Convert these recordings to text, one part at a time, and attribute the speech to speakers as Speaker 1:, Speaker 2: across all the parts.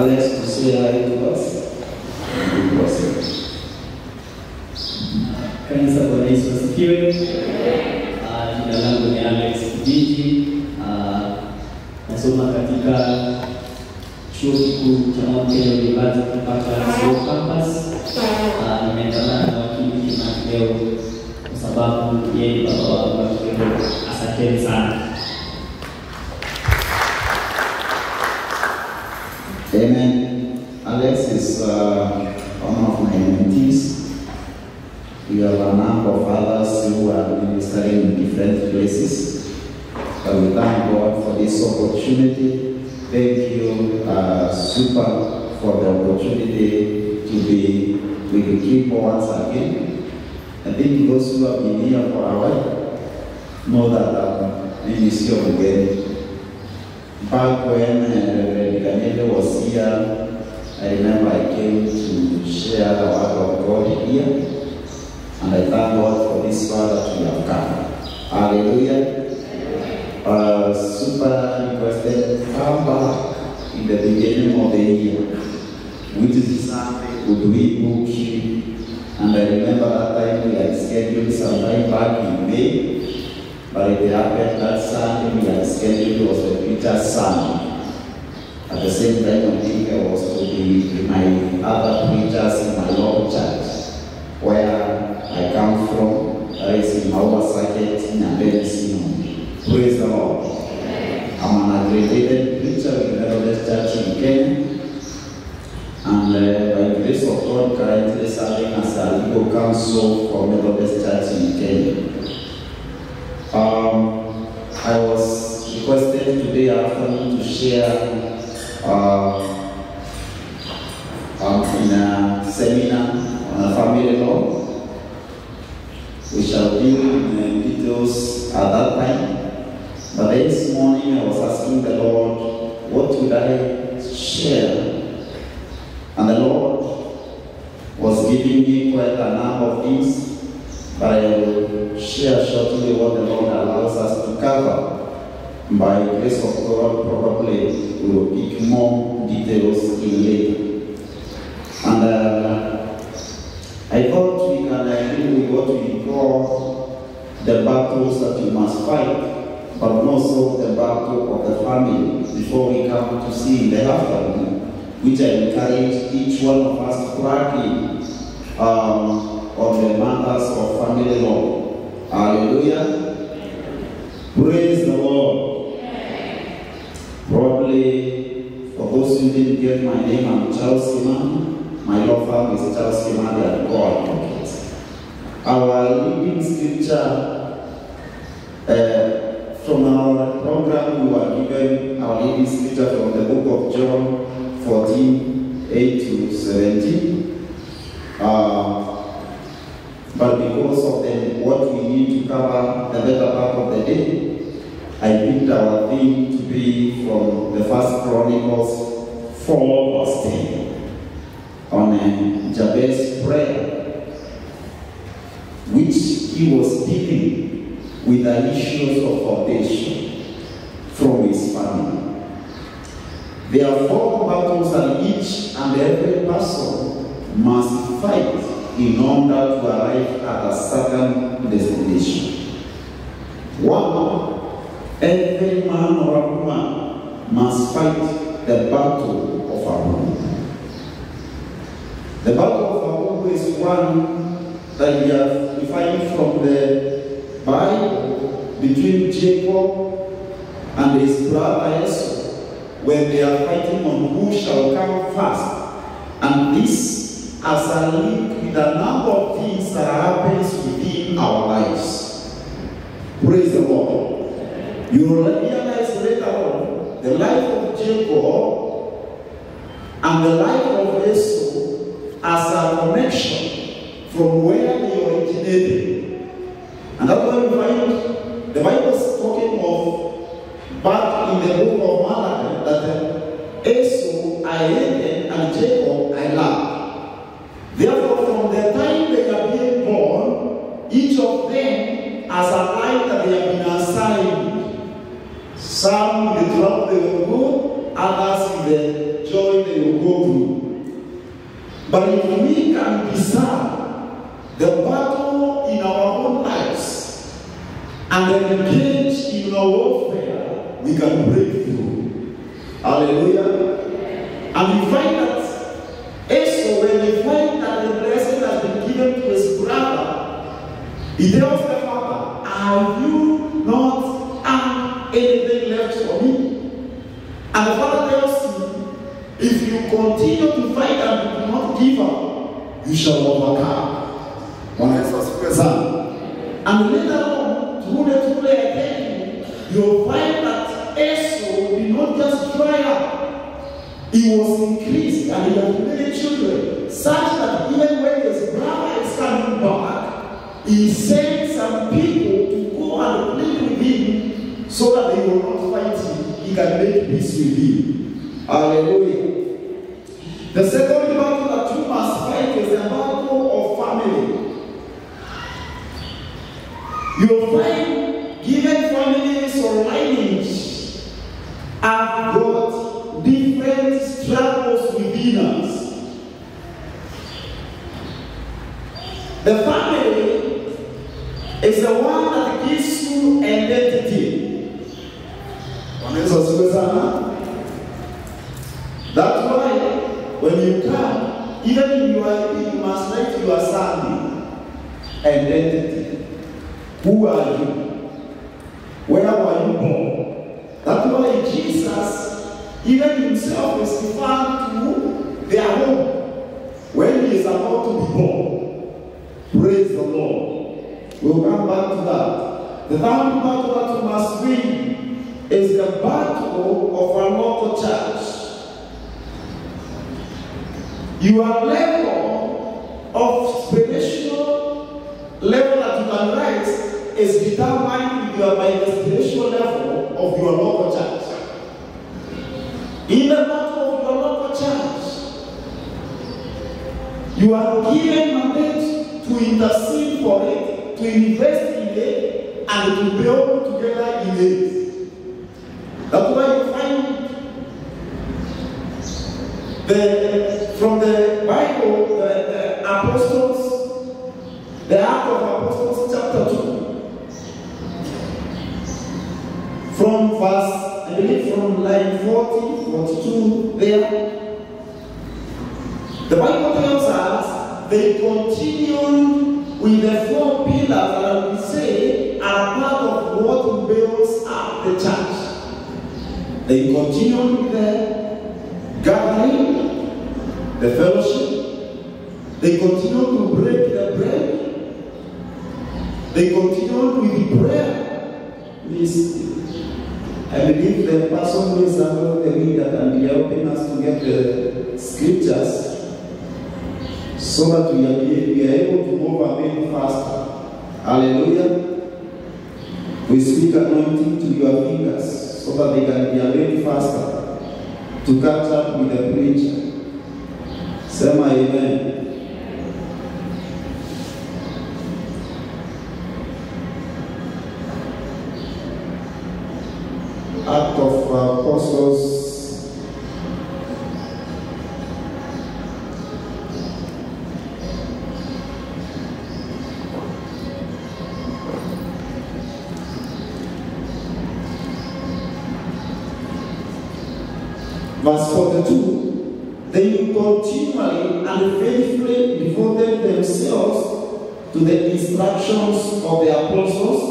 Speaker 1: Alex to say hi to us.
Speaker 2: Kanisa Bwana Yesu asifiwe. Jina langu ni Alex Kijiji. Nasoma katika chuo kikuu cha Mount Kenya University mpaka Sio Campus. Nimeandamana na wakili Kimatileo kwa sababu yeye ni baba wangu wa kiroho. Asanteni sana.
Speaker 1: Amen. Alex is one of my mentees. We have a number of others who are ministering in different places. But we thank God for this opportunity. Thank you, Super, for the opportunity to be with the keyboards again. I think those who have been here for a while know that Ministry of Again. Back when Daniel was here, I remember I came to share the word of God here. And I thank God for this word that we have come. Hallelujah. Super requested come back in the beginning of the year, which is Sunday, would we book you? And I remember that time we had scheduled some time back in May. But it happened that Sunday we had scheduled was the Peter's Sunday. At the same time, I think I was to be with my other preachers in my local church, where I come from, that is in Maua Circuit in Abedisino. Praise the Lord. I'm an accredited preacher with the Methodist Church in Kenya. And by the grace of God, currently serving as a legal counsel for Methodist Church in Kenya. I was requested today afternoon to share in a seminar on a family law. We shall deal in details at that time. But this morning I was asking the Lord, what would I share? And the Lord was giving me quite a number of things. But I will share shortly what the Lord allows us to cover. By the grace of God, probably we will pick more details in later. And I thought we can deal with what we call the battles that you must fight, but also the battle of the family before we come to see in the afternoon, which I encourage each one of us to practice on the matters of family law. Hallelujah. Praise the Lord. Probably, for those who didn't get my name, I'm Charles Kimani. My law firm is Charles Kimani and God Advocate. Our reading scripture from our program, we were given our reading scripture from the book of John 14, 8 to 17. But because of what we need to cover the better part of the day, I picked our theme to be from the First Chronicles 4 verse 10 on Jabez's prayer, which he was dealing with the issues of foundation from his family. There are 4 battles that each and every person must fight in order to arrive at a certain destination. 1, every man or a woman must fight the battle of a home. The battle of a home is one that we have defined from the Bible between Jacob and his brother Esau, where they are fighting on who shall come first. And this as a link with a number of things that happens within our lives. Praise the Lord. You will realize later on the life of Jacob and the life of Esau as a connection from where they originated. And that's why we find the Bible is talking of back in the book of Malachi that Esau I hated and Jacob I loved. Therefore, from the time they are being born, each of them has a life that they have been assigned. Some in the trouble they will go, others in the enjoy, they will go through. But if we can discern the battle in our own lives and then engage in our warfare, we can break through. Hallelujah. And we find that Esau, when he finds that the blessing has been given to his brother, he tells the father, "Are you not anything left for me?" And the father tells him, "If you continue to fight and do not give up, you shall overcome." And later on, truly again, you'll find that Esau did not just dry up. He was increased and he had many children, such that even when his brother is coming back, he sent some people to go and plead with him so that they will not fight him. He can make peace with him. Hallelujah. The second battle that you must fight is the battle of family. You'll find given families or lineage have got different struggles within us. The family is the one that gives you identity. That's why when you come, even if you are big, you must write your son identity. Who are you? Where were you born? That's why Jesus, even himself, is referred to their home when he is about to be born. Praise the Lord. We'll come back to that. The third battle that you must win is the battle of our local church. Your level of spiritual level that you can rise is determined by the spiritual level of your local church. In the battle of your local church, you are given mandate to intercede for it, to invest in it, and to build together in it. That's why you find from the Bible, the Apostles, the Act of Apostles, chapter 2. From verse, I believe from line 40, 42 there, the Bible tells us they continued with the four pillars that we say are part of what builds up the church. They continued with the gathering, the fellowship. They continued to break the bread. They continued with the prayer. I believe the person who is under the week that can be helping us to get the scriptures so that we are able to move a bit faster. Hallelujah. We speak anointing to your fingers so that they can be a bit faster to catch up with the preacher. Say my amen. Act of Apostles, verse 42, they continually and faithfully devoted themselves to the instructions of the apostles.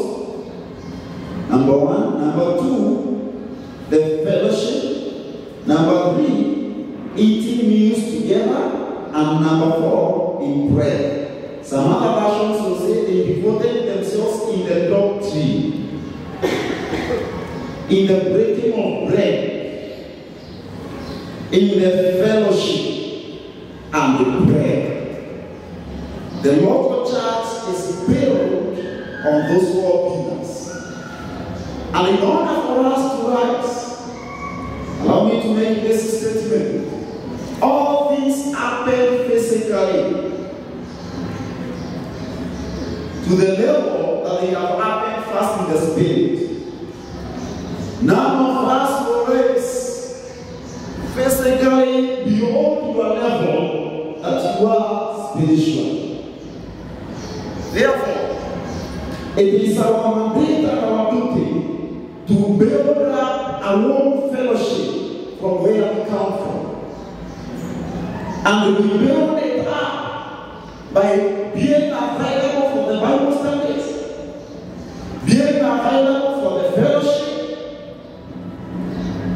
Speaker 1: Number one. Number two, the fellowship. Number three, eating meals together. And number four, in prayer. Some other versions will say they devoted themselves in the doctrine, in the breaking of bread, in the fellowship, and the prayer. The local church is built on those four pillars. And in order for us to rise, allow me to make this statement. All things happen physically to the level that they have happened first in the spirit. None of us will raise physically beyond your level that you are spiritual. Therefore, it is our mandate and our duty to build up our own fellowship from where we come from. And we build it up by being available for the Bible studies, being available for the fellowship,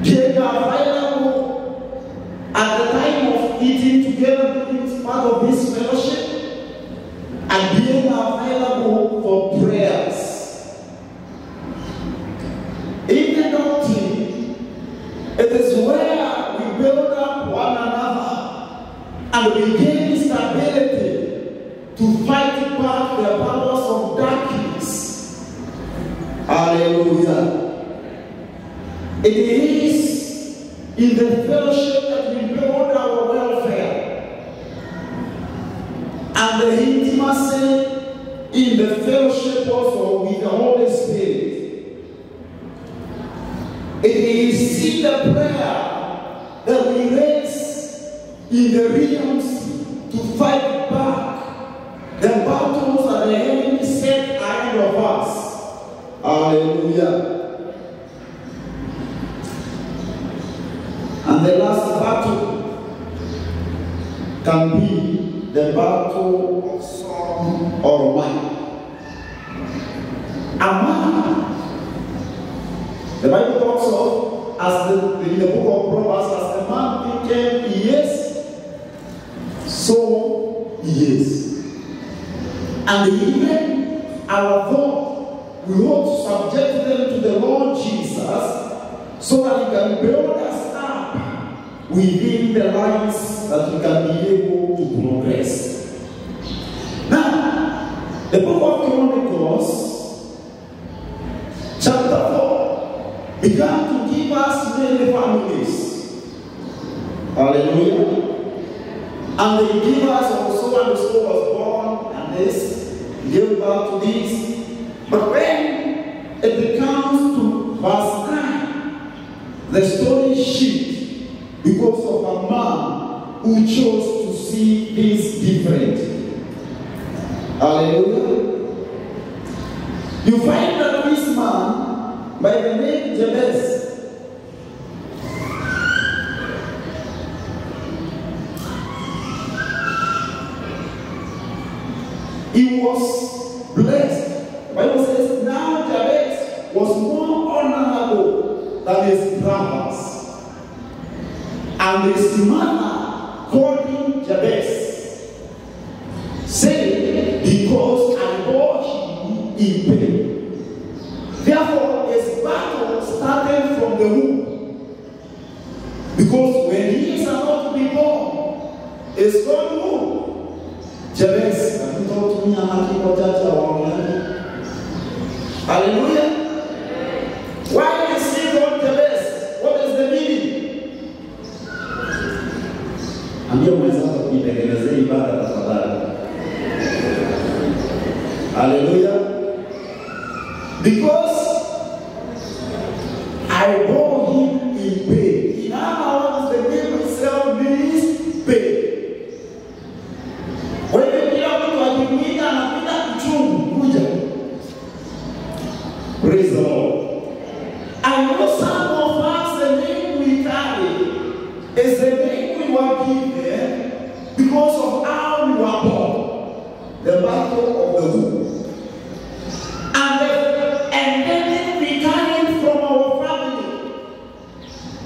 Speaker 1: being available at the time of eating together, being part of this fellowship, and being available for prayers. In the doctrine, it is where we build up one another and we gain stability to fight back the powers of darkness. Hallelujah. It is in the fellowship that we build our welfare, and the intimacy in the fellowship also with the Holy Spirit. It is in the prayer that we raise in the realms to fight back the battles that the enemy set ahead of us. Hallelujah. And the last battle can be the battle of song or mind. A man, the Bible talks of as in the book of Proverbs, as the man thinking he is, so he is. And even our thought, we want to subject them to the Lord Jesus so that he can build us up within the lines that we can be able to progress. Now, the book of Chronicles, chapter 4, began to give us many families. Hallelujah. And they give us also, and so was born, and this, gave birth to this. But when it becomes to verse 9, the story shifts because of a man who chose to see this different. Hallelujah. You find that this man, by the name Jabez, he was blessed. The Bible says, now Jabez was more honorable than his brothers. And his mother called him Jabez, saying, because I bore him in pain. Therefore, his battle started from the womb. Because when he is about to be born, it's called womb. Jabez, hallelujah. Why is he called Jabez? What is the meaning? Ambia mwenzako kujitengenezea ibada tafadhali. Hallelujah. Because I bore him in pain. In other words, the name itself means pain. Praise the Lord. I know some of us, the name we carry is the name we were given because of how we were born. The battle of the womb. And then we carry from our family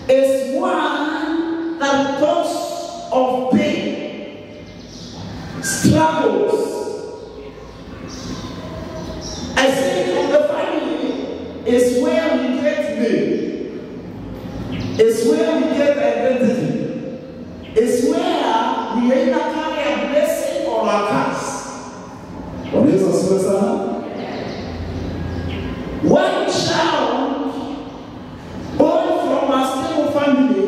Speaker 1: is one that talks of pain, struggles. I say the family is where we get name. It's where we get identity. It's where we either carry a blessing or a curse. One child born from a stable family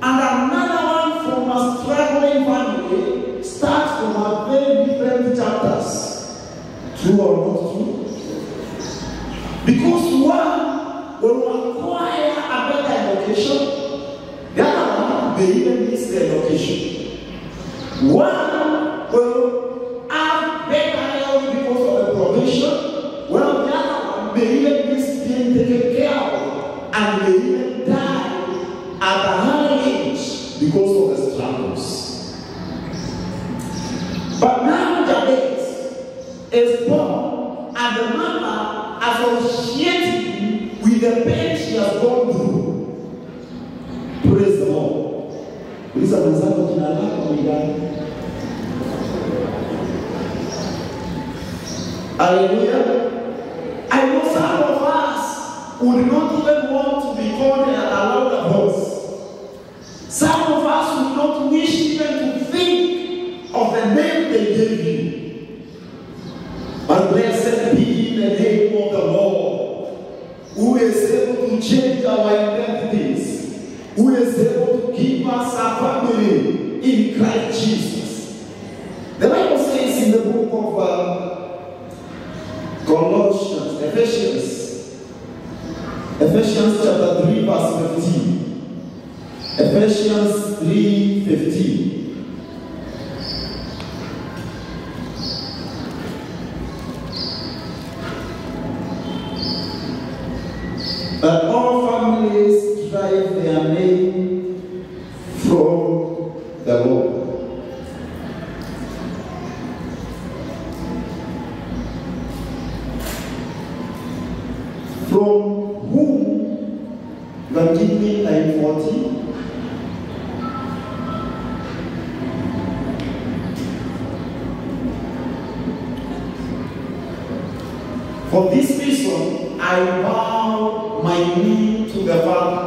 Speaker 1: and another one from a struggling family starts from a very different chapters. True or not true? Because one will acquire a better education, the other one may even miss their location. One will have better health because of the provision, while the other one may even miss being taken care of and may even die at a high age because of the struggles. But now Jabez is born, and the mother associating with the pain she has gone through. Praise the Lord. Uliza mwenzako jina lako ni gani? Hallelujah. I know some of us would not even want to be called a louder voice. Some of us would not wish even to think of the name they gave you. But blessed be the name of the Lord, who is able to change our identities, who is able to give us a family in Christ Jesus. The Bible says in the book of Ephesians chapter 3 verse 15. Ephesians 3:15. That all families derive their name from the Lord. From whom you can give me line 40. For this reason, I bow my knee to the Father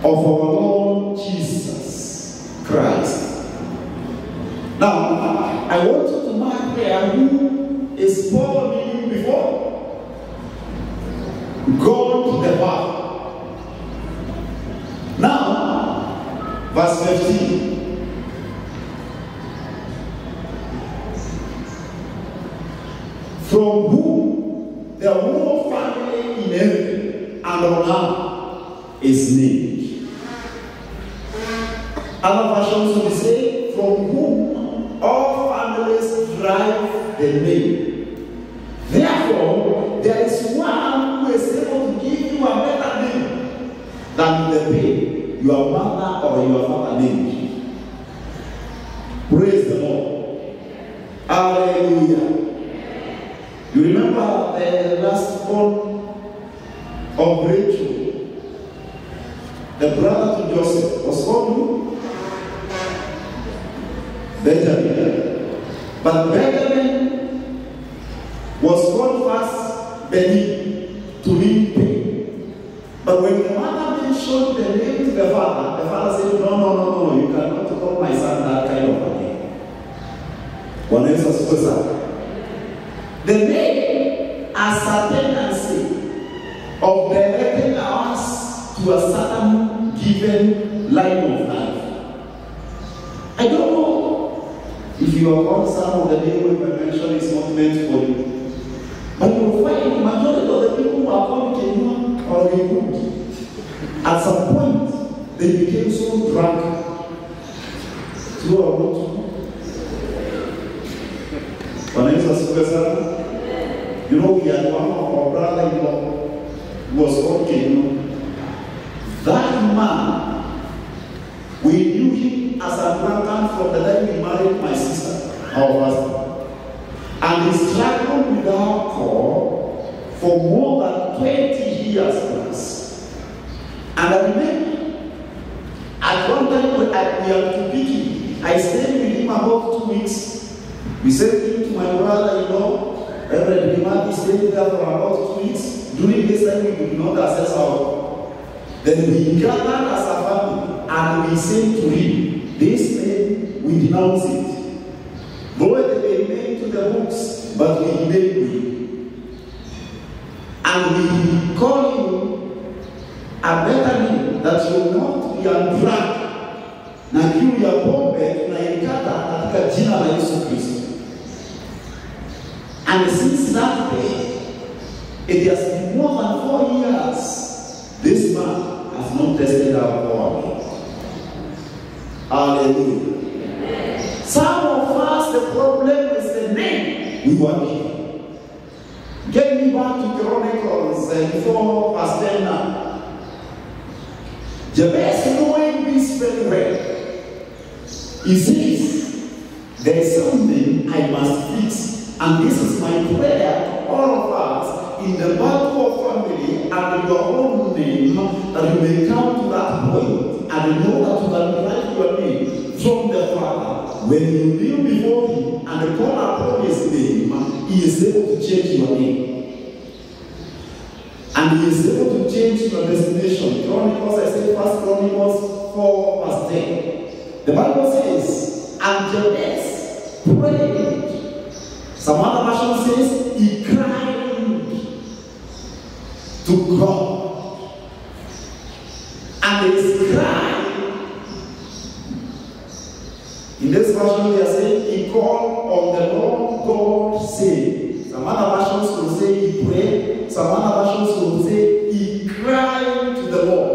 Speaker 1: of our Lord Jesus Christ. Now, I want you to mark there who is Paul meaning before? God the Father. Now, verse 15. From whom the whole family in heaven and on earth is named. Other versions will say, from whom all families derive the name. Therefore, there is one who is able to give you a better name than the name your mother or your father named. Praise the Lord. Hallelujah. You remember the last born of Rachel, the brother to Joseph, was called who? Benjamin. But Benjamin was called first Benny, to mean pain. But when the mother mentioned the name to the father said, no, you cannot call my son that kind of a name. One is a suicide. The name has a tendency of directing us to a certain given line of life. I don't know if you are called some of the name we mentioned is not meant for you. But you will find the majority of the people who are called Kenyan or Rekut, at some point they became so drunk. True or not? You know, we had one of our brother-in-law who was called Kenyan. That man, we knew him as a drunkard from the time we married my sister, our husband. And he struggled with alcohol for more than 20 years plus. And I remember, at one time when we had to pick him, I stayed with him about 2 weeks. We sent him to my brother-in-law, Reverend Dimadi, stayed there for about 2 weeks. During this time, we could not access our. Then we gathered as a family and we said to him, this name, we denounce it. Though they remain to the books, but we remain with him. And we call him a better name that will not be undrunk. Na kiu ya pombe tunaikata katika jina la Yesu Kristo. And since that day, it has been more than 4 years, this man has not tested alcohol. Hallelujah. Some of us, the problem is the name we were given. Get me back to Chronicles 4 verse 10 now. Jabez, knowing this very well, he says, there is something I must fix, and this is my prayer to all of us in the battle of family and in your own name, that you may come to that point and know that you can write your name from the Father. When you kneel before him and call upon his name, he is able to change your name. And he is able to change your destination. Chronicles, I say first Chronicles 4 verse 10. The Bible says, and Jabez prayed. Some other version says, he cried to God. And his cry, in this version we are saying, he called on the Lord God saved. Some other versions will say he prayed. Some other versions will say he cried to the Lord.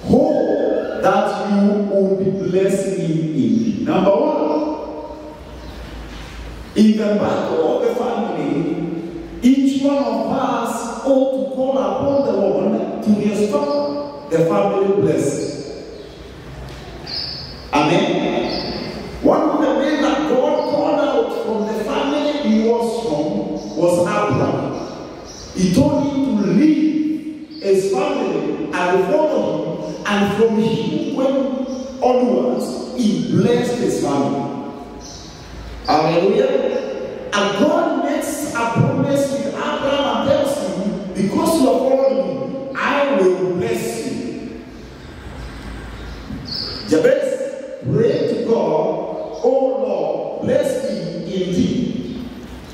Speaker 1: Hope that you will be blessing him indeed. Number one, in the battle of the family, each one of us ought to call upon the Lord to restore the family blessing. Amen. One of the men that God called out from the family he was from was Abraham. He told him to leave his family and follow him, and from him when onwards he blessed his family. Hallelujah. And God makes a promise with Abraham and tells him, because you are following me, I will bless you. Jabez prayed to God, oh Lord, bless me indeed.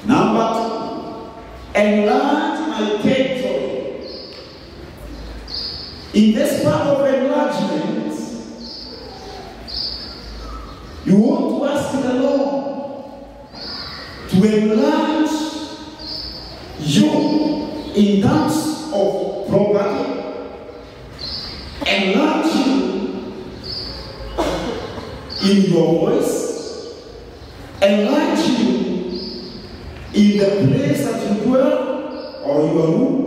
Speaker 1: Number two, enlarge my territory. In this part of enlargement, you want to ask the Lord to enlarge you in terms of property, enlarge you in your voice, enlarge you in the place that you dwell or your room.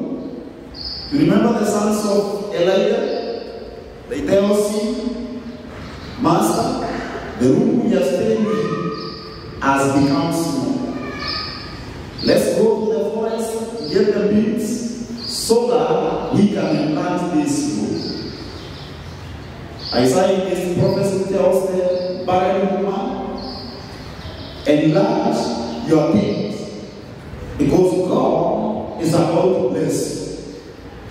Speaker 1: You remember the sons of Elijah? They tell him, Master, the room we are staying in has become small. Let's go to the forest, get the beams, so that we can enlarge this room. Isaiah, this prophecy tells the barren woman, enlarge your things, because God is about to bless you.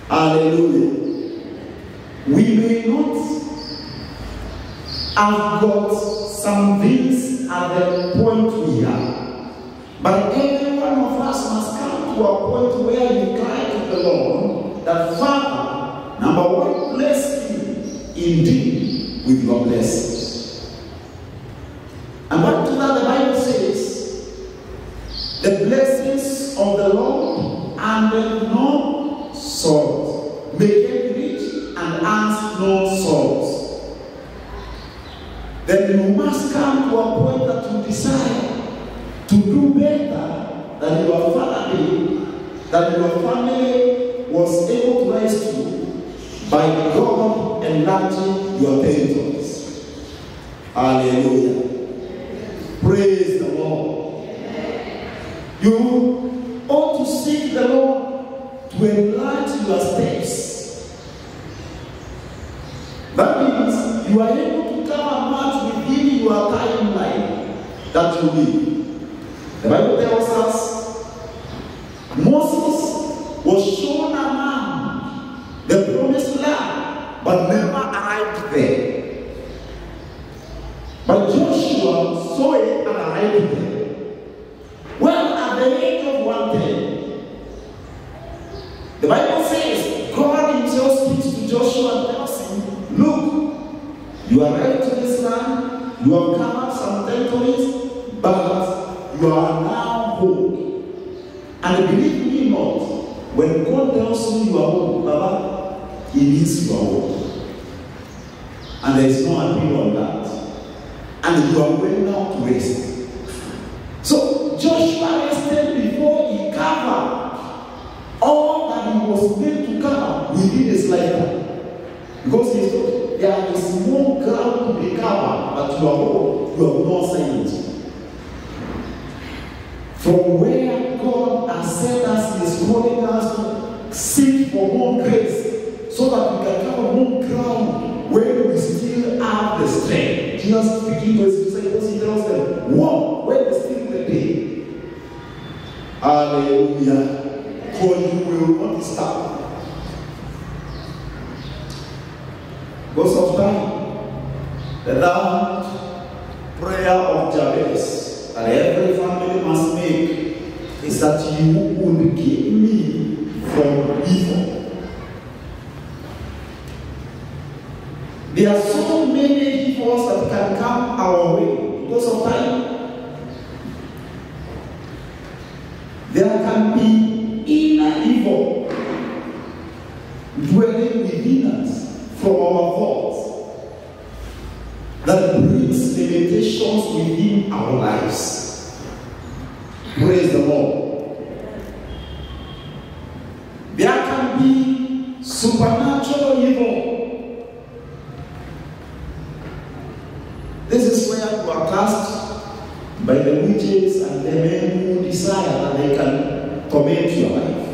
Speaker 1: Hallelujah. We may not have got some things at the point we are, but every one of us must come to a point where you cry to the Lord that, Father, number one, bless me indeed with your blessings. And back to that, the Bible says, the blessings of the Lord and no sorrow, make it rich and ask no sorrows. Then you must come to a point that you desire to do better than your father did, that your family was able to rise to by God enlarging your territories. Hallelujah. Praise the Lord. You ought to seek the Lord to enlarge your steps. That means you are able to come and march within your timeline that you live. The Bible tells us Moses was shown a man the promised land, but never arrived there. But Joshua saw it and arrived there. Well, at the age of 110, the Bible says God himself speaks to Joshua and tells him, look, you arrived to this land, you have come up some territories, but you are now home. And believe me not, when God tells you you are home, Baba, he means you are home. And there is no appeal on that. and you are going now to rest. So Joshua rested before he covered all that he was meant to cover within his lifetime. Because he thought there is more ground to be covered, but you are more silent. From where God has sent us, He is calling us to seek for more grace so that we can cover more ground where we still have the strength. Jesus speaking to His disciples, He tells them, walk when it's still the day. Hallelujah. For you will not stop. Because of time, the third prayer of Jabez that every family must make is that you would keep me from evil. There are so many evils that can come our way because of time. There can be inner evil dwelling within us from our thoughts that brings limitations within our lives. Praise the Lord. There can be supernatural evil. This is where you are cast by the witches and the men who desire that they can torment your life.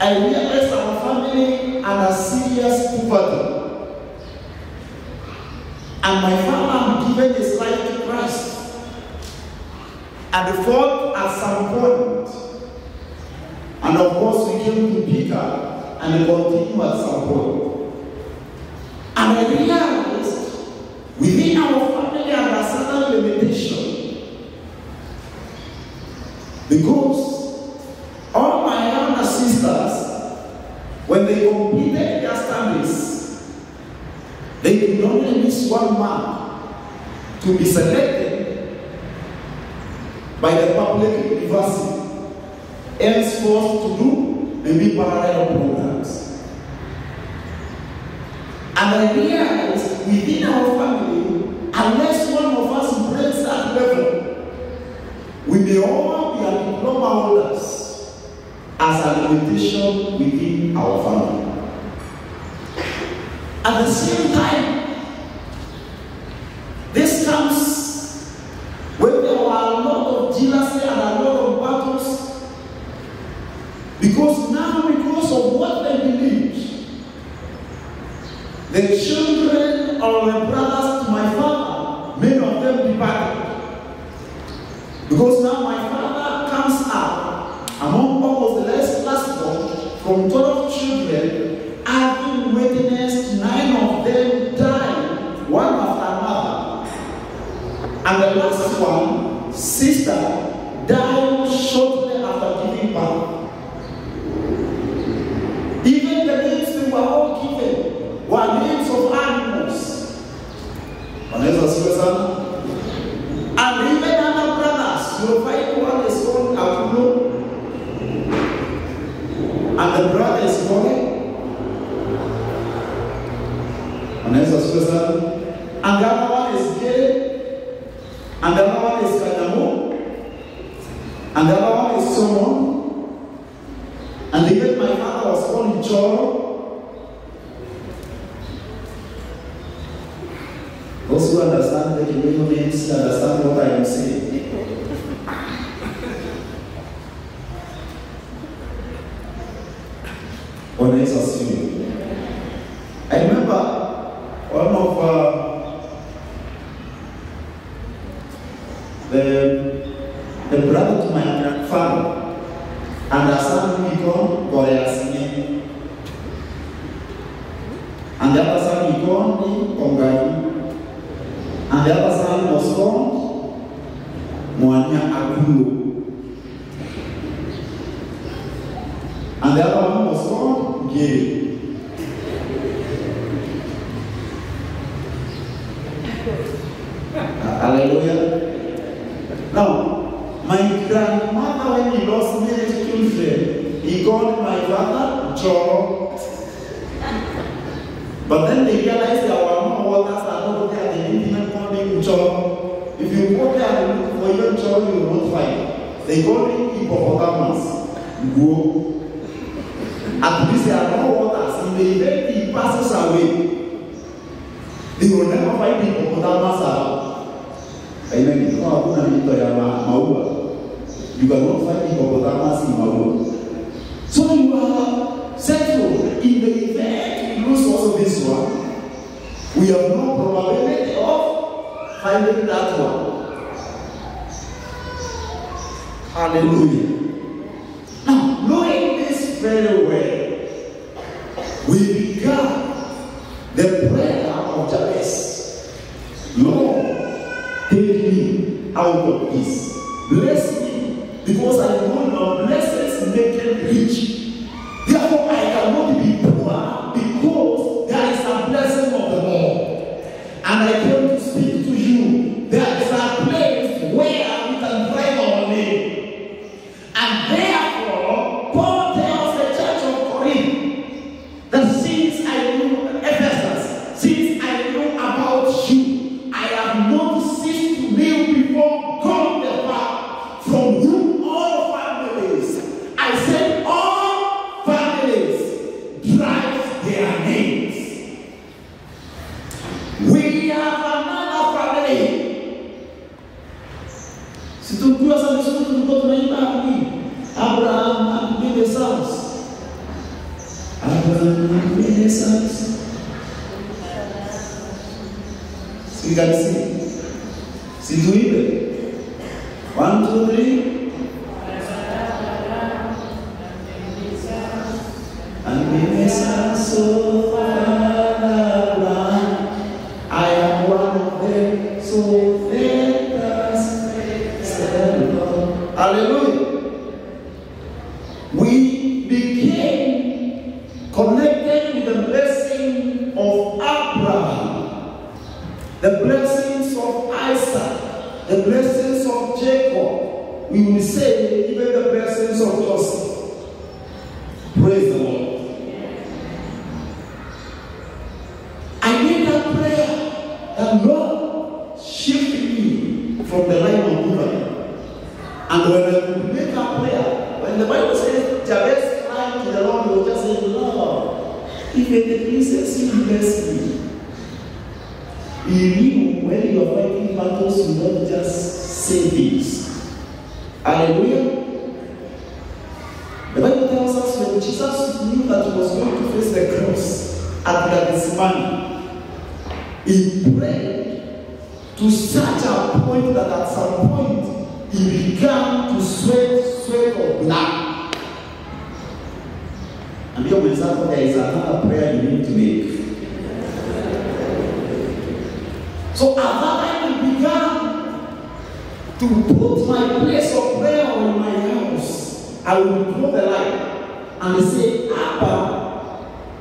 Speaker 1: I realize our family under serious poverty. And my father had given his life to Christ. And fought at some point. And of course we came to pick up and continue at some point. And I realized within our family there are certain limitations. Because all my younger sisters, when they completed their studies, they could only miss one month to be selected by the public university, henceforth to do maybe parallel programs. And I realized within our family, unless one of us breaks that level, we may all be a diploma holders as a limitation within our family. At the same time, this comes when there are a lot of jealousy and a lot of battles. Because now, because of what they believe, the children or the brothers to my father, many of them departed. Because now my father comes up among almost the last born from 12 children, having witnessed 9 of them die, one after another. And the last one, sister, died shortly after giving birth. Even the names they were all given were names of animals. And even other brothers, you'll find one is called Apollo, and the brother is called and the other one is Gay, and the other one is Kanyamo, and the other one is Solomon, and even my father was called Choro. Those who understand the middle names understand what I am saying. I remember one of the brother to my grandfather, and the son we call Boreasine, and the other son we call Kongai, and the other son was called Moanya Akulo, and the other one was called Gay. Hallelujah. Now, my grandmother, when he lost many children, he called my father Joro. But then they realized there were no waters at all there, they didn't even call him Joro. you go there and look for your child, you will not find. They call it hippopotamus. Go. At least there are no waters. In the event he passes away, they will never find hippopotamus around. Amen. You cannot find hippopotamus in Maua. So you are settled. In the event we lose also this one, we have no probability of finding that one. Hallelujah. Now, knowing this very well, we began the prayer of Jabez. Lord, take me out of this. Bless me, because I know your blessings make it rich. Therefore, I cannot be poor, because there is a blessing of the Lord. And I came to speak to you. There is a place where we can drive our name. And therefore, Paul tells the church of Corinth that since I knew Ephesus, since I knew about you, I have not ceased to kneel before God the Father, from whom all families, I said all families, drive their names. We have another family. Se tu essa pessoa que não nem aqui, Abraham and the sons. Abraham and the sons. So you can see. See to it. 1, 2, 3. And the sons of Abraham, I am one of them. So let us stand up. Hallelujah. We became connected with the blessing of Abraham, the blessings of Isaac, the blessings of Jacob. We will say even the blessings of Joseph. Praise the Lord. I need that prayer that Lord shift me from the line of Abraham. And when I make that prayer, when the Bible says Jabez cried to the Lord, he will just say, Lord, if it pleases you, bless me. You knew when you are fighting battles, you don't just say things. Hallelujah. The Bible tells us when Jesus knew that he was going to face the cross at Gethsemane, he prayed to such a point that at some point he began to sweat of blood. And your example, there is another prayer you need to make. So at that time we began to put my place of prayer in my house. I will draw the line and say, Abba,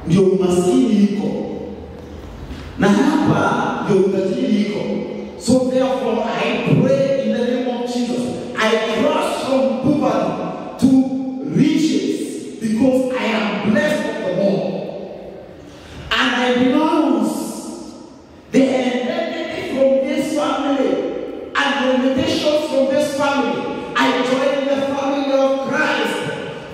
Speaker 1: ndio umaskini iko. Na hapa ndio utajiri iko. So therefore I pray in the name of Jesus. I cross from poverty to riches because I am blessed of the Lord. And I renounce the enmity from this family and the limitations from this family. I join the family of Christ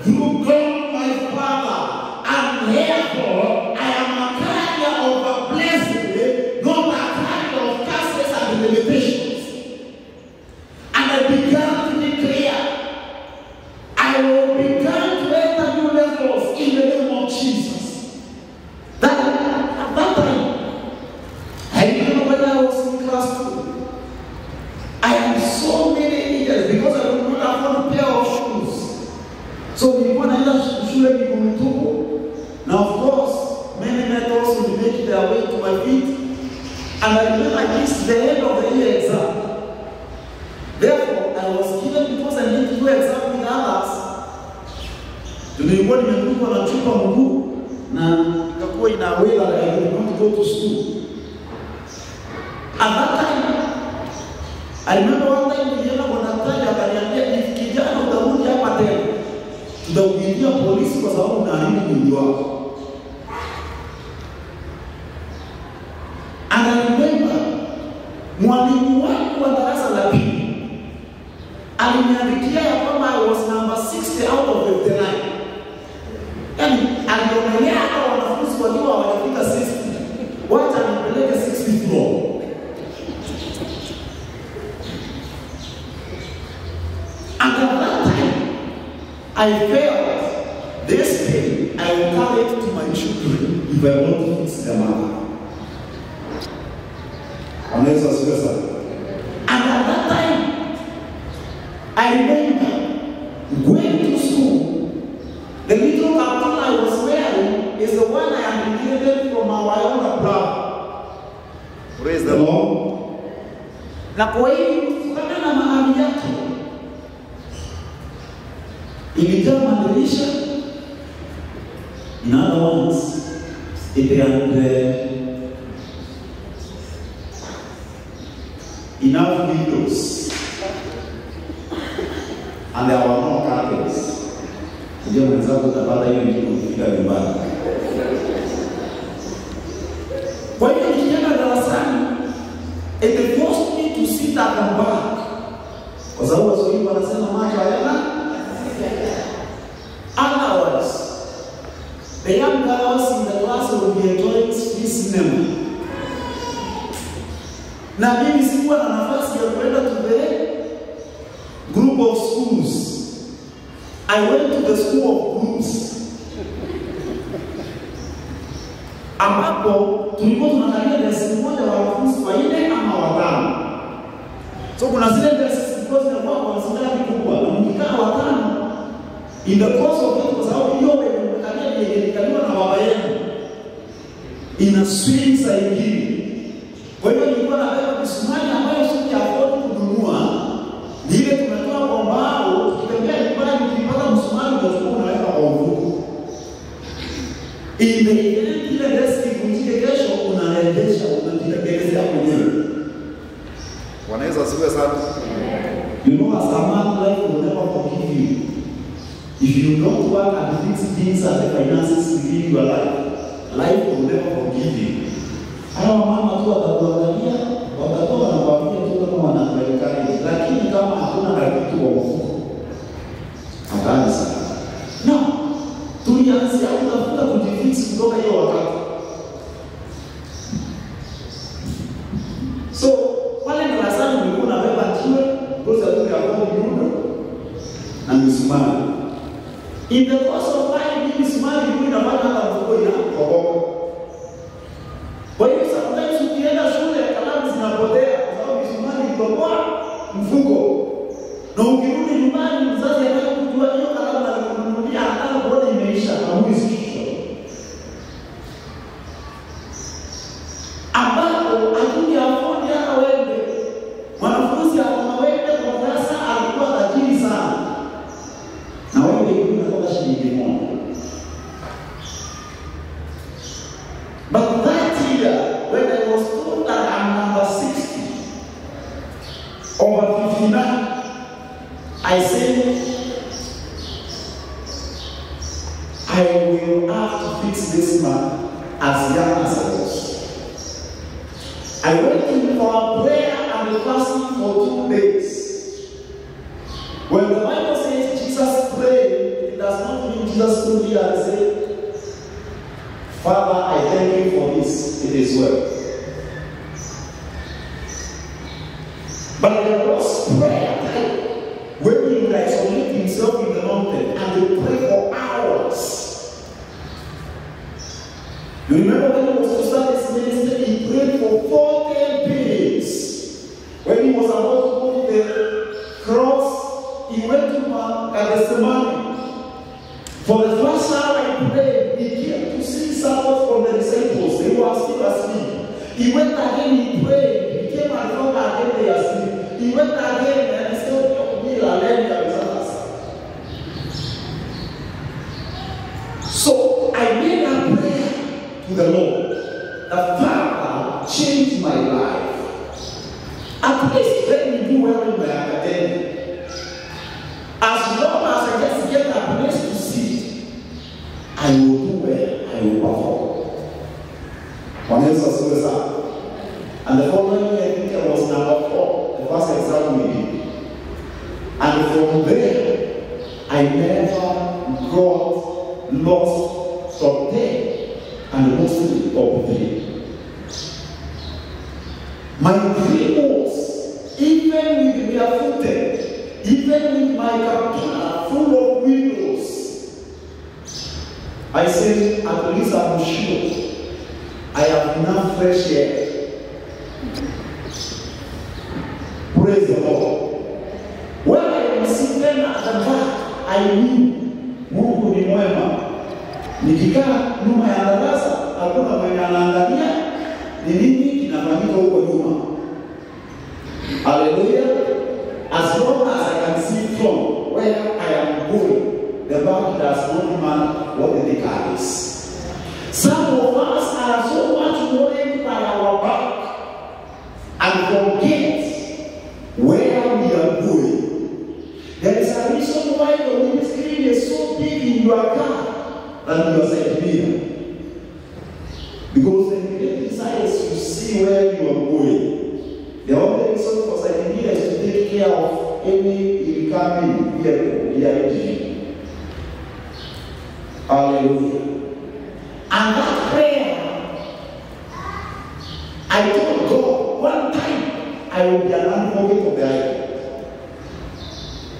Speaker 1: through God my Father. And therefore I am a carrier of a blessing, not a carrier of curses and limitations. And I began to declare, I will begin to enter new levels in the name of Jesus. That at that time, I remember when I was in class 2, I had so many years because I could not afford a pair of shoes. So when I enter shule nikutuko. Now of course, many methods will make their way to my feet. And I feel like this is the end of the year exam. Therefore, I was given because I need to do exam with others. Tulikuwa nimeandikwa na chupa mguu na ikakuwa inaweza that I did not go to school. At that time, I remember one time nilienda kwa daktari akaniambia kijana utarudi hapa tena. Tutakuingia polisi kwa sababu unaharibu mwili wako. And I remember mwalimu wangu wa darasa la aliniandikia ya kwamba I was number 60 out of 59. Yaani alionelea hao wanafunzi wakiwa hawajafika 60. Wacha nipeleke 64. And at that time, I felt this thing I will carry it to my children if I want to fix them up. And at that time, I remember going to school. The little cartoon I was wearing is the one I had inherited from our older brother. Praise the Lord. Na kwa hiyo kutokana na mahali yake ilijaa madirisha. In other words, it had enough windows and there were no curtains. Ndio mwenzangu utapata hiyo ndio kufika nyumbani. Kwa hiyo nikienda darasani, it forced me to sit at the back. Kwa sababu Waswahili wanasema macho hayana. Otherwise, the young girls in the class will be enjoying this cinema. Na mimi sikuwa na nafasi ya kwenda to the group of schools. I went to the school of groups. Ambapo tulikuwa tunaangalia darasa moja wa wanafunzi wanne ama watano. So kuna zile darasa zilikuwa zinakuwa kwa msongamano mkubwa. Na mkikaa watano in the course of it, kwa sababu hiyo imekalia ilikaliwa na baba yenu. Ina swing saa ingine. Kwa hiyo nilikuwa nabeba misumari ambayo sikuafford kununua. Ile tumetoa kwa mbao, tukitembea nyumbani ukipata msumari unachukua unaweka kwa mfuko. Ile deski kujike kesho unarejesha, unajitengenezea mwenyewe. Wanaweza siwe sana. You know, as a man, life will never forgive you. If you don't work and fix things and the finances within your life will never forgive you. Hawa mama tu watakuangalia, watatoa na kuambia tu kama wanakuelekea, lakini kama hakuna kitu kwa mfuko. Hapana sana. No. Tulianzia kutafuta kujifix kutoka hiyo wakati. So, wale darasani nilikuwa nabeba jiwe, kwa sababu ya kuona na misumari. In the course of time, misumari ilikuwa inapata hata mfuko inakoboka. Kwa hiyo sometimes ukienda shule kalamu zinapotea kwa sababu misumari ilitoboa mfuko. Na ukirudi nyumbani mzazi anayekujua hiyo kalamu alikununulia anataka kuona imeisha na huwezi kushika. Ambapo hakuna afoni hata wewe. Mwanafunzi anaweza kwa darasa alikuwa tajiri sana. Na wewe unatoka shilingi moja. But that year, when I was told that I'm number 60 over 59, I said, I will have to fix this man as young as I was. I went in for a prayer and a fasting for 2 days. When the Bible says Jesus prayed, it does not mean Jesus stood here and said, Father, I thank you for this. It is well. But there was prayer time when he would isolate himself in the mountain and they pray for hours. You remember when he was to start his ministry, he prayed for 40 days. When he was about to go to the cross, he went to Gethsemane. For the first time I prayed, he came to see someone from the disciples. They were still asleep. He went again, he prayed. He came and found again they are asleep. He went again and he said, so I made a prayer to the Lord. The Father changed my life. At least let me do well in my academic. As long as I just get a place to sit, I will do well, I will perform. And the following year, I think I was number 4, the first exam we did. And lost top 10 and mostly top 3. My dream was, even with barefooted, even with my kaptura full of windows, I said, at least I'm sure I have enough fresh air. Praise the Lord. When I was sitting at the back, I knew Mungu ni mwema. Nikikaa nyuma ya darasa, hakuna mwenye anaangalia ni nini kinafanyika huko nyuma. Hallelujah. As long as I can see from where I am going, the back does not matter what the car is. Some of us are so much worried by our back and forget where we are going. There is a reason why the windscreen is so big in your car than your side mirror. Because when you get inside, you see where you are going. The only reason for side mirror is to take care of any incoming vehicle behind. Hallelujah. And that prayer, I told God one time I will be an advocate of the idol.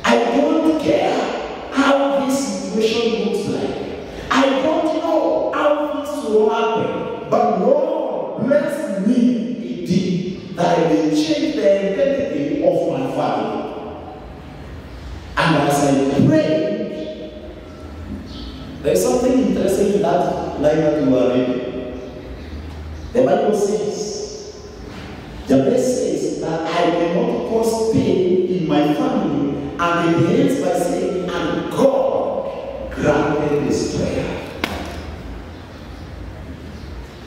Speaker 1: I don't care how this situation looks like. I don't know how this will happen. But Lord, bless me indeed that I will change the identity of my family. And as I pray, there is something interesting in that line that you are reading. The Bible says, Jabez says that I cannot cause pain in my family, and it ends by saying, and God granted this prayer.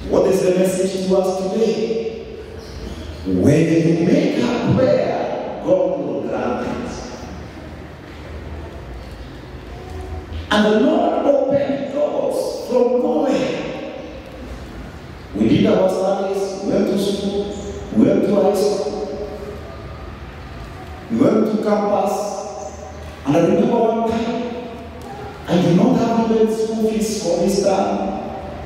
Speaker 1: What is the message to us today? When you make a prayer, God will grant it. And the Lord opened doors from nowhere. We did our studies, we went to school, we went to high school, we went to campus. And I remember one time, I did not have even school fees for this time.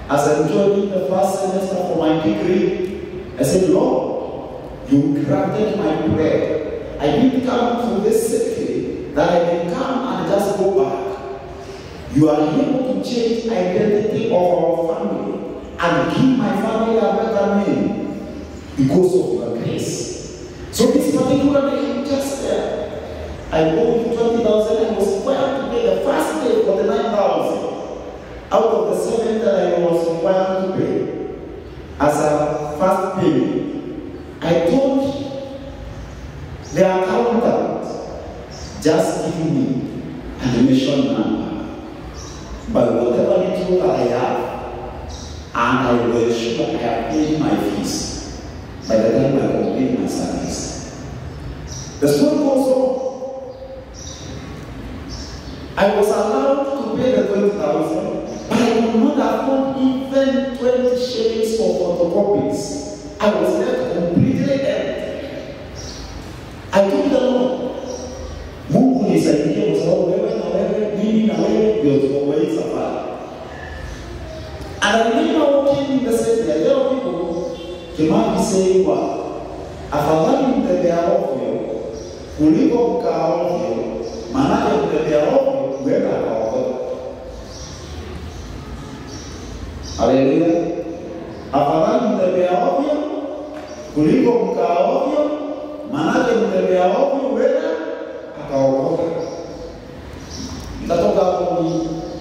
Speaker 1: As I joined the first semester for my degree, I said, Lord, you granted my prayer. I didn't come to this city that I can come and just go back. You are able to change the identity of our family and give my family a better name because of your grace. So this particular day, just there, I owed 20,000 and was required to pay the first day for the 9,000 out of the 7 that I was required to pay as a first payment. I told the accountant, just give me an admission number. But whatever little that I have, and I will ensure I have paid my fees by the time I complete my service. The story goes on. I was allowed to pay the 20,000, but I could not afford even 20 shillings for photocopies. I was left completely empty. I told the Lord, Mungu nisaidie kwa sababu wewe na wewe, mimi na wewe ndio tuwaweza safari. And I remember walking in the city, a lot of people came out and saying, afadhali mtembea ovyo kuliko kukaa ovyo, maanake mtembea ovyo huenda akaokoka. Haleluya. Afadhali mtembea ovyo kuliko kukaa ovyo, maanake mtembea ovyo huenda akaokoka. Nikatoka hapo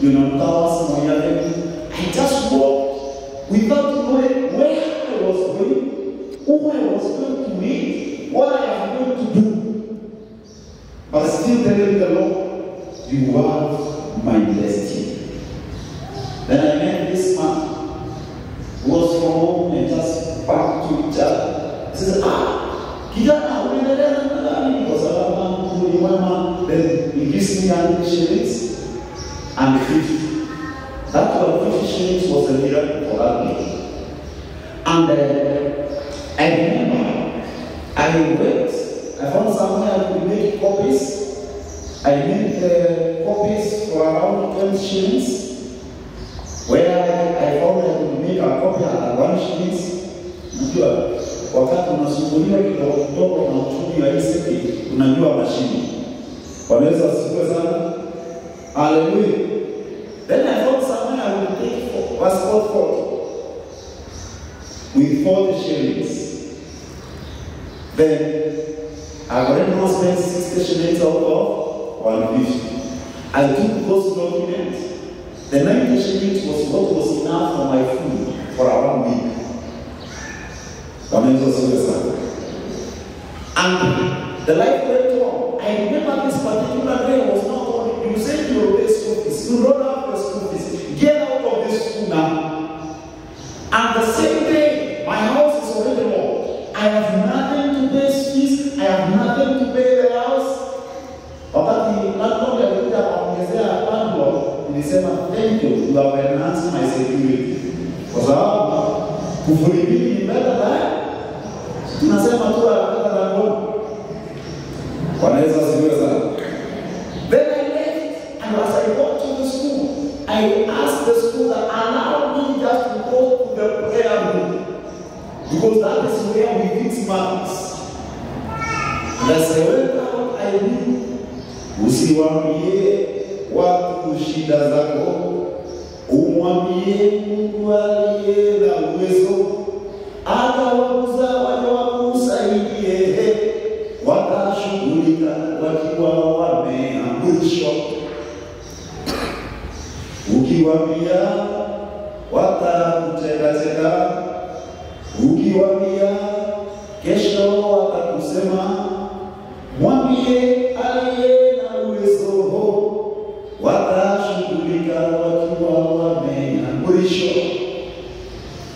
Speaker 1: mtawa moja hivi. I just walked without knowing where I was going, who I was going to meet, what I am going to do. But still telling the Lord, you have my destiny. Then I met this man who was from home and just back to each other. He says, kijana, unaendelea na nini? Kwa sababu Mungu ni mwema. Then he gives me 100 shillings and 50. That 50 shillings was a miracle for that day. And I remember, I went, I found somewhere I could make copies. I made copies for around 20 shillings.
Speaker 3: machines. Unajua wakati unasumbuliwa kidogo na uchumi wa hii unajua mashini. Wanaweza siku sana. Hallelujah. Then I thought somewhere I would take passport photo with 40 shillings. Then I already now spent 60 shillings out of 150. I took those documents. The 90 shillings was what was enough for my food for around a week. And the life went on. I remember this particular day was not only you said you will pay school fees. You don't have the school fees. Get out of this school now. And the same day, my house is already low. I have nothing to pay fees. I have nothing to pay the house. Wakati landlord alikuja akaongezea landlord, nilisema thank you, you have enhanced my security. Kwa sababu kufuribili ni better than tunasema tu better than home. Wanaweza siwe sana. Then I left, and as I got to the school, I asked the school that allow me just to go to the prayer room, because that is where we fix matters. And as I went out, I knew, usiwaambie watu shida zako, umwambie Mungu aliye na uwezo, atawauza wale wakusaidie, watashughulika wakiwa wameamrishwa. Ukiwaambia watakuteka, ukiwaambia kesho watakusema, mwambie aliye na uwezo, watashughulika wakiwa wameamrishwa.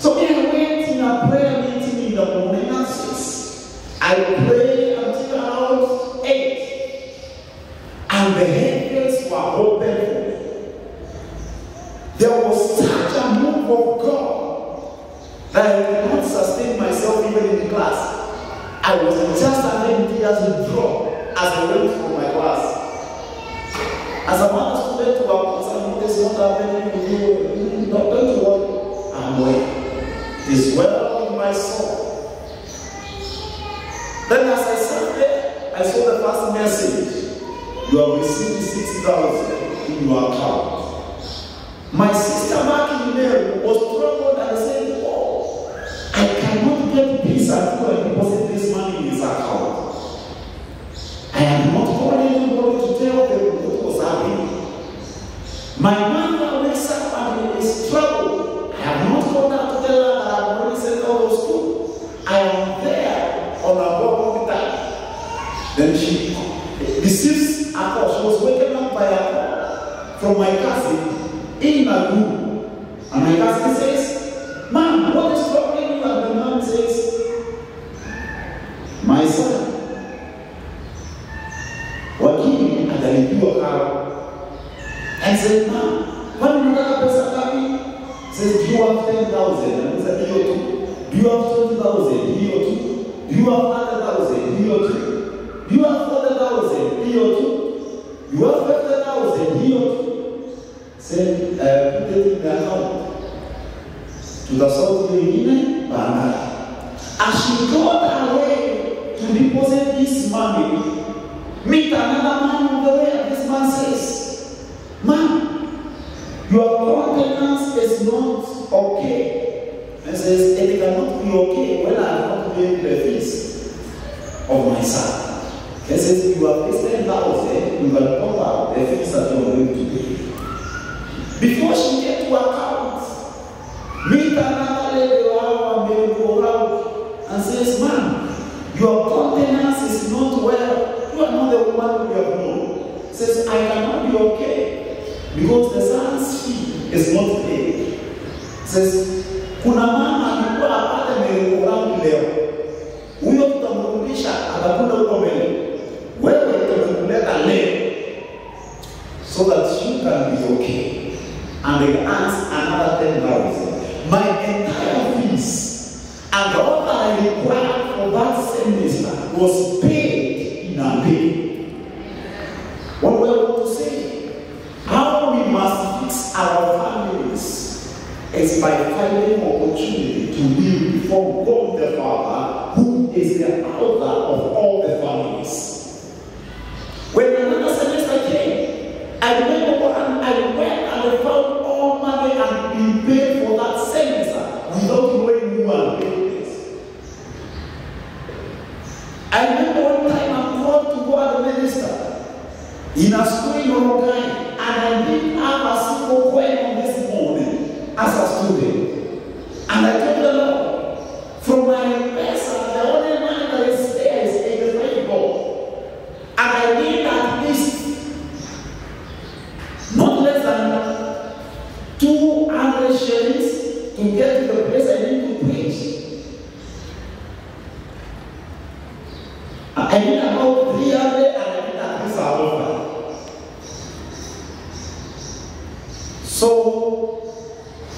Speaker 3: So when I went in a prayer meeting in the morning at 6, I prayed until around 8, and the heavens were open. There was such a move of God that I could not sustain myself even in the class. I was just having tears to drop as I went through my class. As a man student who was not happening with you, don't worry, I'm waiting. It is well in my soul. Then as I sat there, I saw the first message. You have received 6,000 in your account. My sister back in there was troubled and said, oh, I cannot get peace until I deposit this money in his account. I am not calling anybody to tell them what was happening. My mother wakes up and is troubled. I have not called her to tell her that I have already sent all those two. I am there on a board with her. Then she receives a call. She was waken up by a call from my cousin in my room. And my cousin says, Mom, what is troubling you? And the mom says, my son, wakili atalipiwa karo. And said, Mom, what do you have pesa ngapi? Says, do you have 10,000? And I said, hiyo tu. Do you have 20,000? Hiyo tu. Do you have 100,000? Hiyo tu. Do you have 40,000? Hiyo tu. Do you have 50,000? Hiyo tu. Said, put it in the account. Tutasoma wengine baadaye. As she got away to deposit this money, meet another man on the way, and this man says, Ma'am, your countenance is not okay. And says, it cannot be okay when I have not paid the fees of my son. He says, you have paid 10,000, you can cover the fees that you are going to pay. Before she get to account, meet another lady who around and says, Ma'am, your countenance is not well. You are not the woman we have known. Says, I cannot be okay because the son's fee is not paid. Says, kuna mama alikuwa apate merry-go-round leo. Huyo tutamrudisha atakuja huko mbele. Wewe utakuleta leo so that you can be okay. And they asked another 10,000. My entire fees and all that I required for that semester was paid in a day. What do I want to say? How we must fix our families is by finding opportunity to I remember one time I'm called to go as a minister in a school in Orogai, and I didn't have a single coin on this morning as a student. And I told the Lord, from my person, the only money that is there is $85. And I need at least not less than 200 shillings to get to the place I need to preach. I need about 300 and I need at least a offer. So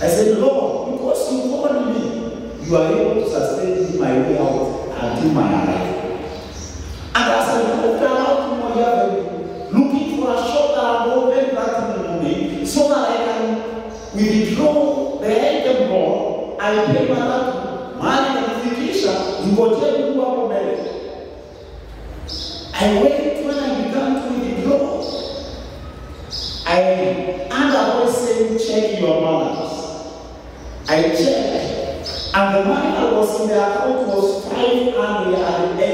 Speaker 3: I said, Lord, because you called me, you are able to sustain my way out until my life. And as I looked out to my yard, looking for a shop that I will open back in the morning so that I can withdraw the item more, I pay my money and education, you go tell me who I will marry. I wait when I began to withdraw. And I was saying, check your balance. I checked, and the money that was in the account was 580.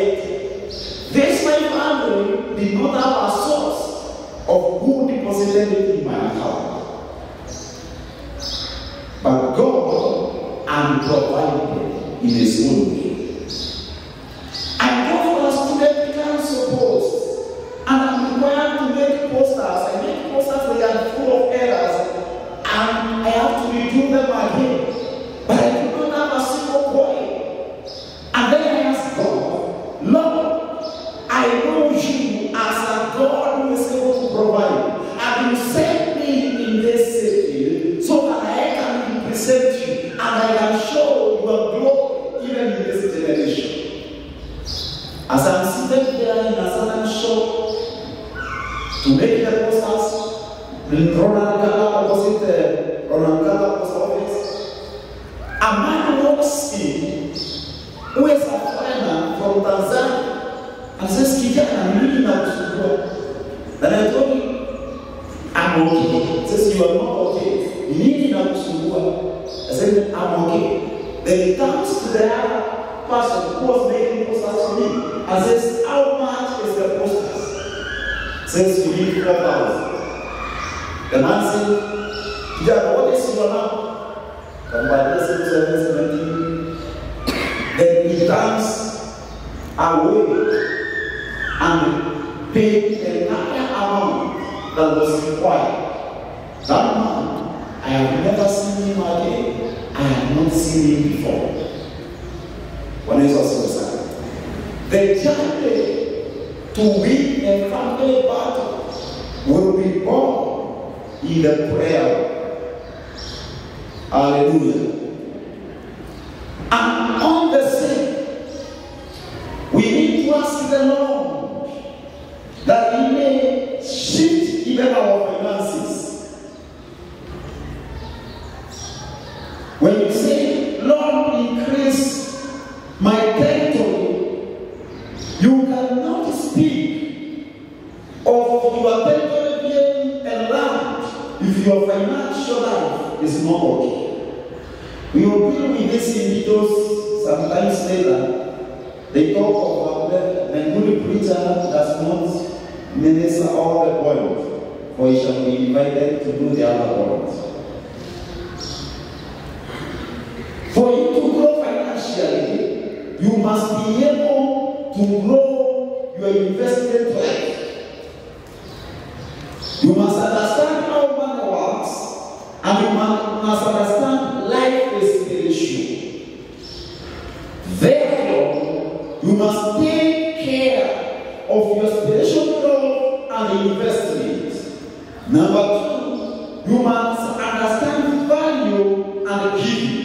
Speaker 3: This 500 did not have a source of who deposited it in my account. But God had provided in His own way. I go for a student council post, and I'm required to make posters. I make posters that are full of errors, and I have to redo them again. But I do not have a single coin. And then I ask God, Lord, I know you as a God who is able to provide. And you sent me in this city so that I can represent you and I can show your glory even in this generation. As I'm seated there in a certain shop to make the posters, in Ronald Gala opposite Ronald Gala post office, a man walks in who is a foreigner from Tanzania and says, Kijana, I'm really not to. Then I told him, I'm okay. He says, you are not okay. You need not to. I said, I'm okay. Then he comes to the other person who was making posters for me and says, how much is the posters? Says, you need 4,000. The man said, Kijana, what is your number? And by this 17, then he comes away and paid the entire amount that was required. That man, I have never seen him again. I have not seen him before. When he was suicide, the journey to win a family battle will be born in the prayer. Hallelujah. And on the same, we need to ask the Lord that He may shift even our finances. When you say, Lord, increase my territory, you cannot speak of your territory being enlarged if your financial life is not okay. We will deal with this in details sometimes later. They talk about the good preacher does not minister all the points, for he shall be invited to do the other points. For you to grow financially, you must be able to grow your investment life. You must understand how money works, and you must understand life is spiritual. Therefore, you must take care of your spiritual growth and investment. Number 2, you must understand value and giving.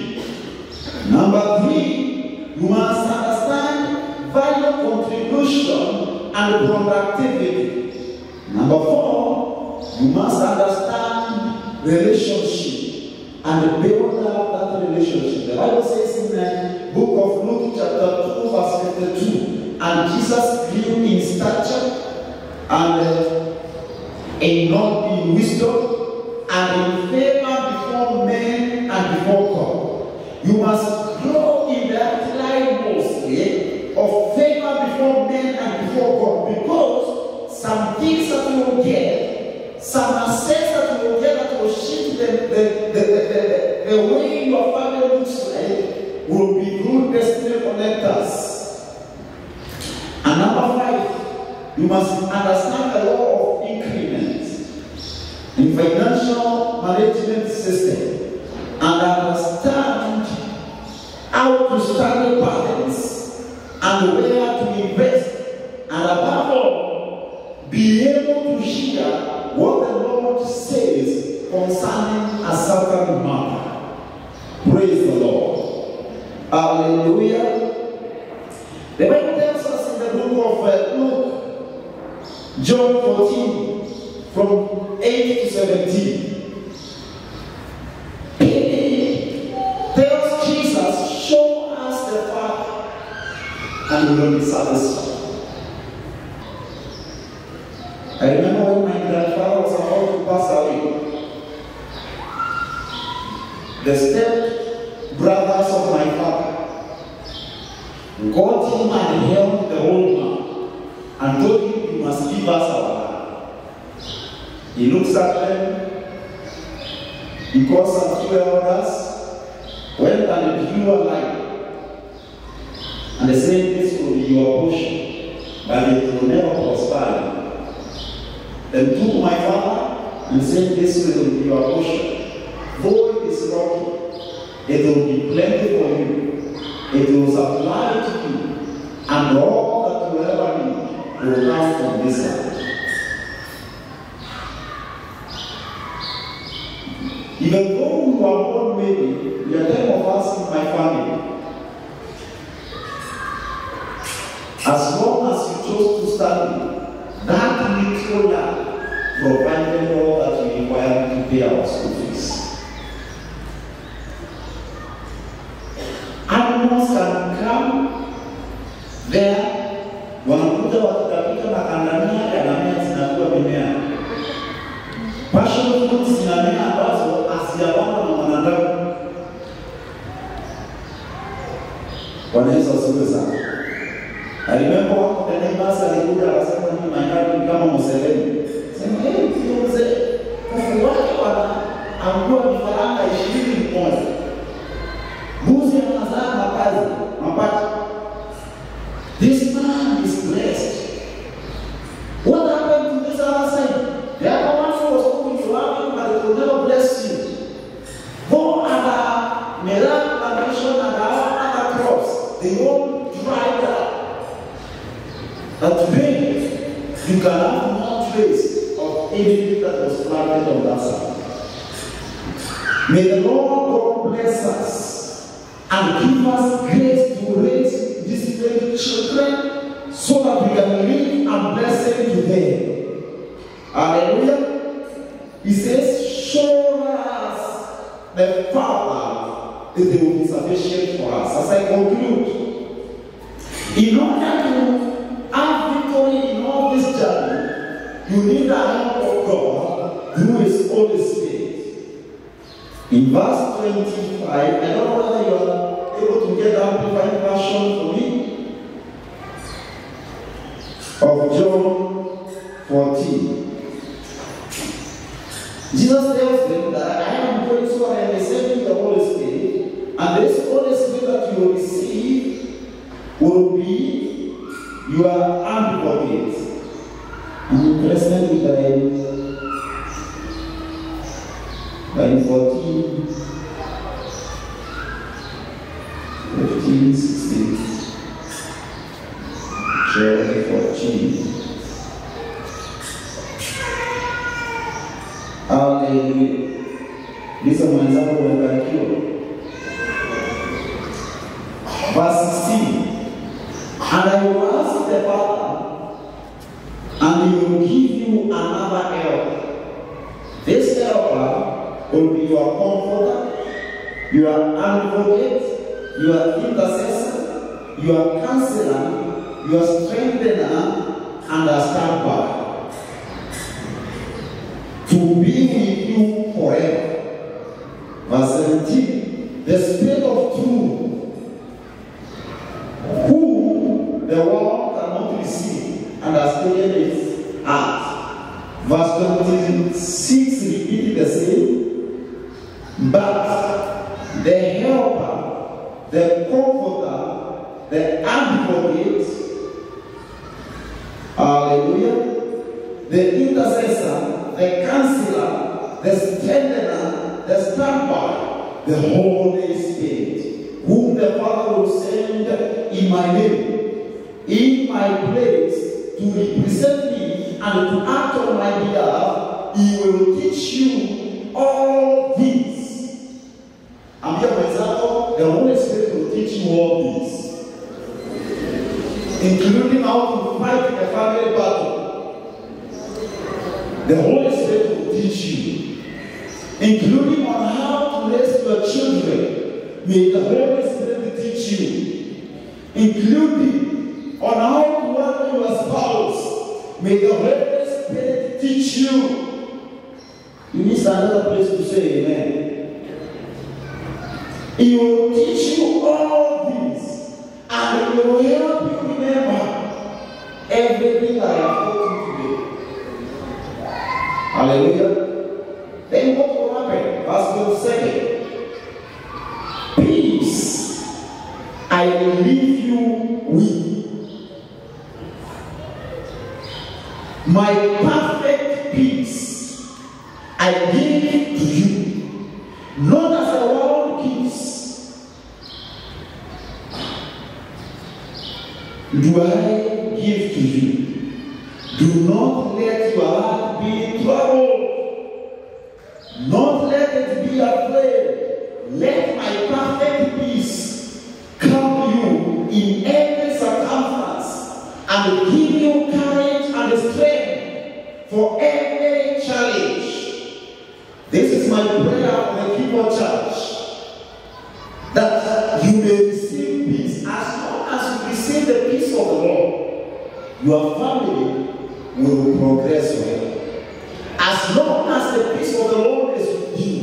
Speaker 3: Number 3, you must understand value contribution and productivity. Number 4, you must understand relationship and build up that relationship. The Bible says in the book of Luke chapter 2 verse 52, and Jesus grew in stature and in knowledge, in wisdom, and in favor before men and before God. You must grow in that life mostly of favor before men and before God, because some things that we will get, some assets that we will get that will shift the way your family looks like will be good destiny connectors. And number 5, you must understand the law of increment in financial management system and understand how to study patterns and where to invest, and above all, be able to hear what the Lord says concerning a certain matter. Praise the Lord. Hallelujah. The Bible tells us in the book of Luke, John 14, from 8 to 17. It tells Jesus, show us the Father, and we will be satisfied. I remember when my grandfather was about to pass away, the step brothers of my father got him and held the old man and told him, you must give us our land. He looks at them, he calls some 2 elders, went and drew a line, and they said, this will be your portion, but it will never prosper. Then took my father and said, this will be your portion. Though it is rocky, it will be plenty for you. It will supply to you, and all that you ever need will come from this land. Even though we were born maybe, there are 10 of us in my family. As long as you chose to study, that little land provided all that we require to pay our school fees. Animals can come there, wanakuja wakitapika makandamia yanamea zinakuwa mimea. Passion fruits zinamea ambazo hazijapandwa na mwanadamu. Wanaweza usiwe sana. I remember one of the neighbors alikuja akasema ni mahali kama Museveni. Sema mzee, kufu wake anaangua vifaranga 21. Mbuzi anazaa mapato. This man is blessed. What happened to this other side? The other one was hoping to have him, but it will never bless you. Go other melon plantation and other crops, they all dried up. And today, you can have no trace of anything that was planted on that side. May the Lord God bless us and give us grace to raise disciplined children so that we can live a blessing to them. Hallelujah. He says, show us the Father that they will be sufficient for us. As I conclude, in order to have victory in all this journey, you need the help of God through His Holy Spirit. In verse 25, I don't know whether you are able to get the Amplified version for me, of John 14. Jesus tells them that I am going so I am sending the Holy Spirit, and this Holy Spirit that you will receive will be your advocate. And presently by 14, 15, 16, John 14. Hallelujah. This is my example of the cure. Verse 16. And I will ask the Father, and He will give you another helper. This helper will be your comforter, your advocate, your intercessor, your counselor, your strengthener, and a standby. To be with you forever. Verse 17. The Spirit of truth, who Verse 26 repeated the same. But the helper, the comforter, the advocate, hallelujah, the intercessor, the counselor, the strengthener, the standby, the Holy Spirit, whom the Father will send in my name, in my place, to represent me and to act on my behalf. He will teach you all things. And here, for example, the Holy Spirit will teach you all things, including how to fight a family battle. The Holy Spirit will teach you, including on how to raise your children. May the Holy Spirit teach you, including on how to work your spouse. May the Holy Spirit teach you. You need another place to say amen. He will teach you all things, and He will help you remember everything that I have taught you today. Hallelujah. Then what will happen? Verse 27. Peace I will leave you with. My perfect peace I give to you, not as the world gives, do I give to you. Do not let your heart be in trouble, not let it be afraid. Let my perfect peace come to you in every circumstance and give you courage and strength for every challenge. This is my prayer for the people church, that you may receive peace. As long as you receive the peace of the Lord, your family will progress well. As long as the peace of the Lord is with you,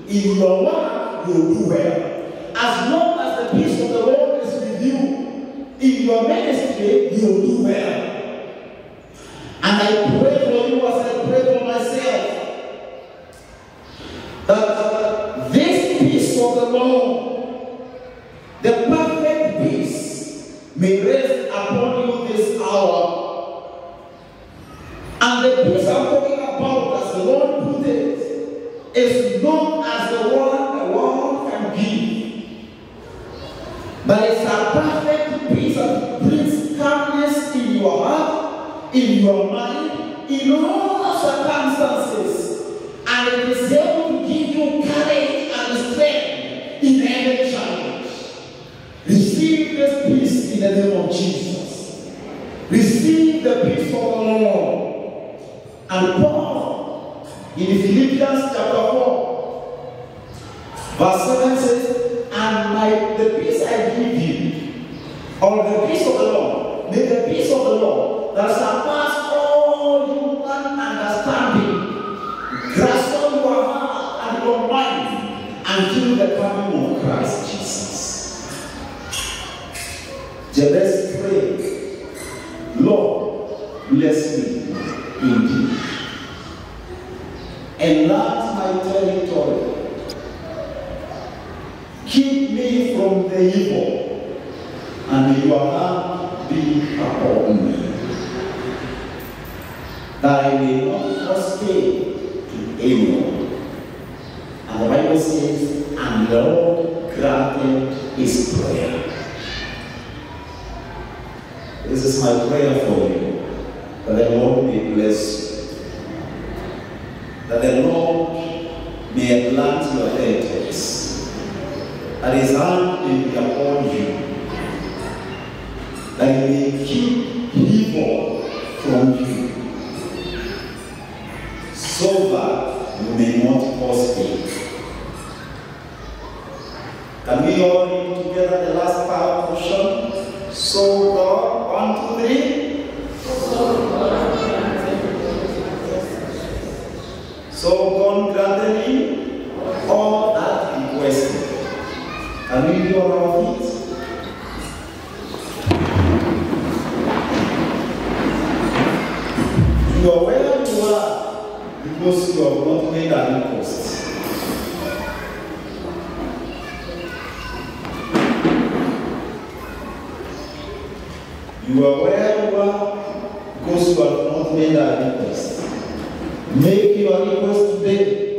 Speaker 3: in your work you will do well. As long as the peace of the Lord is with you, in your ministry you will do well. And I pray for you as I pray for myself, that this peace of the Lord, the perfect peace, may rest upon you this hour. And the peace I'm talking about, as the Lord put it, is not as the world can give, but it's a perfect peace that brings calmness in your heart, in your mind, in all circumstances. And it is able to give you courage and strength in every challenge. Receive this peace in the name of Jesus. Receive the peace of the Lord. And Paul, in Philippians chapter 4, verse 7 says, and the peace I give you, or the peace of the Lord, may the peace of the Lord that surpasses all human understanding grasp on your heart and your mind until the coming of Christ Jesus. Jabez prayed, Lord, bless me indeed. Enlarge my territory. Keep me from the evil, and may your hand be upon me, that I may not forsake anyone. And the Bible says, and the Lord granted his prayer. This is my prayer for you, that the Lord may bless you, that the Lord may enlarge your territories, that his hand may be upon you, that he may keep evil from you, so that you may not cause pain. Can we all read together the last part portion? So God, 1, 2, 3. So God granted him all that he requested. Can we be on our feet? You are where you are. because you have not made a request. You are where you are because you have not made a request. Make your request today.